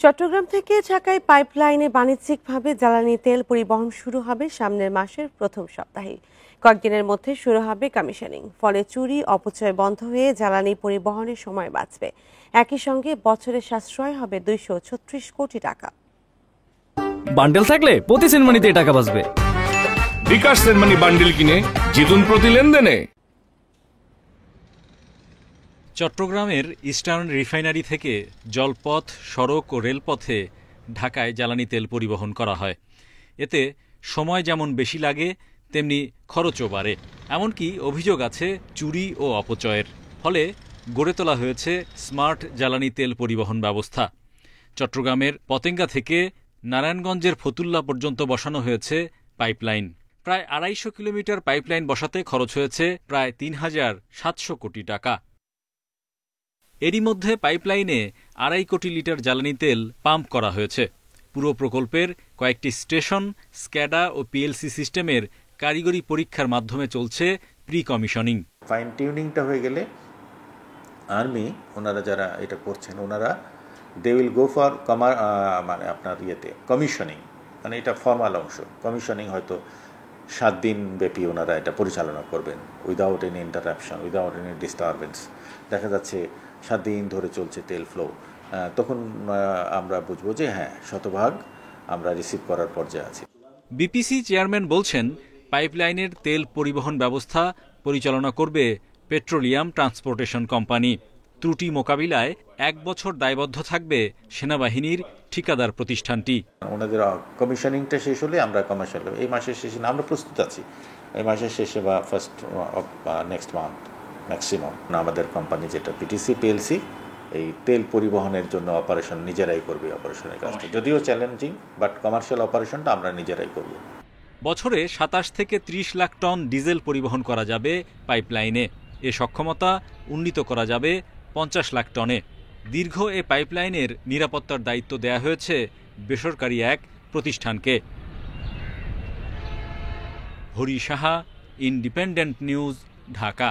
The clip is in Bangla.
চট্টগ্রাম থেকে ঢাকায় পাইপলাইনে বাণিজ্যিকভাবে জ্বালানি তেল পরিবহন শুরু হবে সামনের মাসের প্রথম সপ্তাহে। কয়েকদিনের মধ্যে শুরু হবে কমিশনিং, ফলে চুরি অপচয় বন্ধ হয়ে জ্বালানি পরিবহনের সময় বাঁচবে। একই সঙ্গে বছরে সাশ্রয় হবে 236 কোটি টাকা। বান্ডেল থাকলে প্রতি সেনমানিতে টাকা বাঁচবে। বিকাশ সেনমানি বান্ডেল কিনে জিতুন প্রতি লেনদেনে। চট্টগ্রামের ইস্টার্ন রিফাইনারি থেকে জলপথ, সড়ক ও রেলপথে ঢাকায় জ্বালানি তেল পরিবহন করা হয়। এতে সময় যেমন বেশি লাগে, তেমনি খরচও বাড়ে। এমনকি অভিযোগ আছে চুরি ও অপচয়ের। ফলে গড়ে তোলা হয়েছে স্মার্ট জ্বালানি তেল পরিবহন ব্যবস্থা। চট্টগ্রামের পতেঙ্গা থেকে নারায়ণগঞ্জের ফতুল্লা পর্যন্ত বসানো হয়েছে পাইপলাইন। প্রায় ২৫০ কিলোমিটার পাইপলাইন বসাতে খরচ হয়েছে প্রায় ৩,৭০০ কোটি টাকা। এরই মধ্যে পাইপলাইনে ২.৫ কোটি লিটার জ্বালানি তেল পাম্প করা হয়েছে। পুরো প্রকল্পের কয়েকটি স্টেশন, স্ক্যাডা ও পিএলসি সিস্টেমের কারিগরি পরীক্ষার মাধ্যমে চলছে প্রি কমিশনিং। ফাইন টিউনিংটা হয়ে গেলে আর্মি ওনারা যারা এটা করছেন ওনারা দে উইল গো ফর মানে আপনার কমিশনিং, মানে এটা ফর্মাল অংশ। কমিশনিং হয়তো 7 দিন ব্যাপী ওনারা এটা পরিচালনা করবেন, without any interruption, without any disturbance. দেখা যাচ্ছে 7 দিন ধরে চলছে তেল ফ্লো। তখন আমরা বুঝবো যে হ্যাঁ, শতভাগ আমরা রিসিভ করার পর্যায়ে আছি। বিপিসি চেয়ারম্যান বলছেন, পাইপলাইনের তেল পরিবহন ব্যবস্থা পরিচালনা করবে পেট্রোলিয়াম ট্রান্সপোর্টেশন কোম্পানি। ত্রুটি মোকাবিলায় 1 বছর দায়বদ্ধ থাকবে সেনাবাহিনীর ঠিকাদার প্রতিষ্ঠানটি। ওনাদের কমিশনিংটা শেষ হলে আমরা কমার্শিয়াল, এই মাসের শেষে আমরা প্রস্তুত আছি। এই মাসের শেষে বা first of next month maximum আমাদের কোম্পানি যেটা পিটিসি পিএলসি এই তেল পরিবহনের জন্য অপারেশন নিজেরাই করবে। অপারেশনের কাজটা যদিও চ্যালেঞ্জিং, বাট কমার্শিয়াল অপারেশনটা আমরা নিজেরাই করব। বছরে ২৭ থেকে ৩০ লাখ টন ডিজেল পরিবহন করা যাবে পাইপলাইনে। এ সক্ষমতা উন্নীত করা যাবে ৫০ লাখ টনে। দীর্ঘ এ পাইপলাইনের নিরাপত্তার দায়িত্ব দেয়া হয়েছে বেসরকারি এক প্রতিষ্ঠানকে। Hari Saha, independent news, Dhaka.